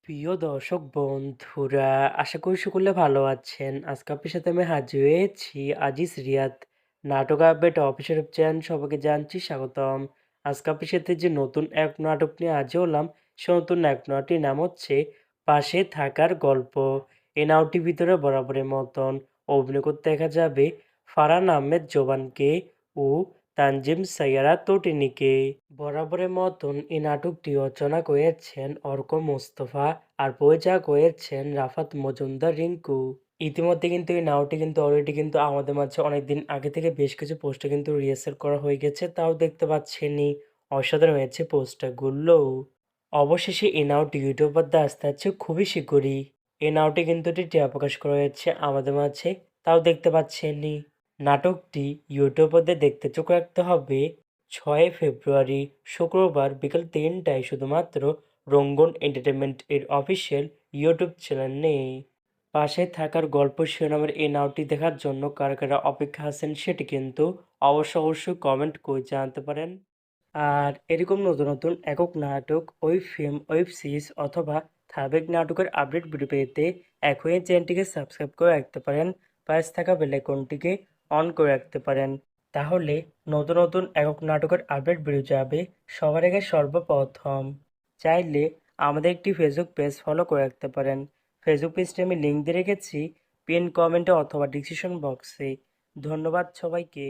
প্রিয় দর্শক বন্ধুরা, আশা করি সকলে ভালো আছেন। আজকে আপনার সাথে আমি হাজির হয়েছি আজিজ রিয়াদ নাটক আপডেট অফিসিয়াল চ্যানেল। সবাইকে জানছি স্বাগতম। আজকে আপনার সাথে যে নতুন এক নাটক নিয়ে হাজির হলাম, সে নতুন এক নাটকটির নাম হচ্ছে পাশে থাকার গল্প। এই নাটকটির ভিতরে বরাবরের মতন অভিনয় করতে দেখা যাবে ফারহান আহমেদ জোবানকে ও তানজিম সাইয়ারা তটিনীকে। বরাবরের মতন এই নাটকটি রচনা করেছেন অর্ক মোস্তফা আর পরিচালক করেছেন রাফাত মজুমদার রিঙ্কু। ইতিমধ্যে কিন্তু এই নাটকটি কিন্তু অলরেডি কিন্তু আমাদের মাঝে অনেকদিন আগে থেকে বেশ কিছু পোস্টার কিন্তু রিহার্সাল করা হয়ে গেছে, তাও দেখতে পাচ্ছেনই। অসাধারণ হয়েছে পোস্টারগুলো। অবশেষে এই নাটকটি ইউটিউব পর্দায় আসতে যাচ্ছে খুবই শীঘ্রই। এই নাটকটি কিন্তু টিআর প্রকাশ করা হয়েছে আমাদের মাঝে, তাও দেখতে পাচ্ছেনই। নাটকটি ইউটিউব পর্দায় দেখতে চোখ রাখতে হবে 6 ফেব্রুয়ারি শুক্রবার বিকেল 3টায় শুধুমাত্র রঙ্গন এন্টারটেনমেন্ট এর অফিসিয়াল ইউটিউব চ্যানেলে। পাশে থাকার গল্প শিরোনামের এই নাটকটি দেখার জন্য কারা কারা অপেক্ষা আছেন সেটি কিন্তু অবশ্যই কমেন্ট করে জানাতে পারেন। আর এরকম নতুন নতুন একক নাটক, ওয়েব ফিল্ম, ওয়েব সিরিজ অথবা ধারাবাহিক নাটকের আপডেট ভিডিও পেতে এখনই চ্যানেলটিকে সাবস্ক্রাইব করে রাখতে পারেন। পাশে থাকা বেল আইকনটিকে অন করে রাখতে পারেন। তাহলে নতুন নতুন একক নাটকের আপডেট ভিডিও যাবে সবার আগে সর্বপ্রথম। চাইলে আমাদের একটি ফেসবুক পেজ ফলো করে রাখতে পারেন। ফেসবুক পেজটি আমি লিঙ্ক দিয়ে রেখেছি পিন কমেন্টে অথবা ডিসক্রিপশন বক্সে। ধন্যবাদ সবাইকে।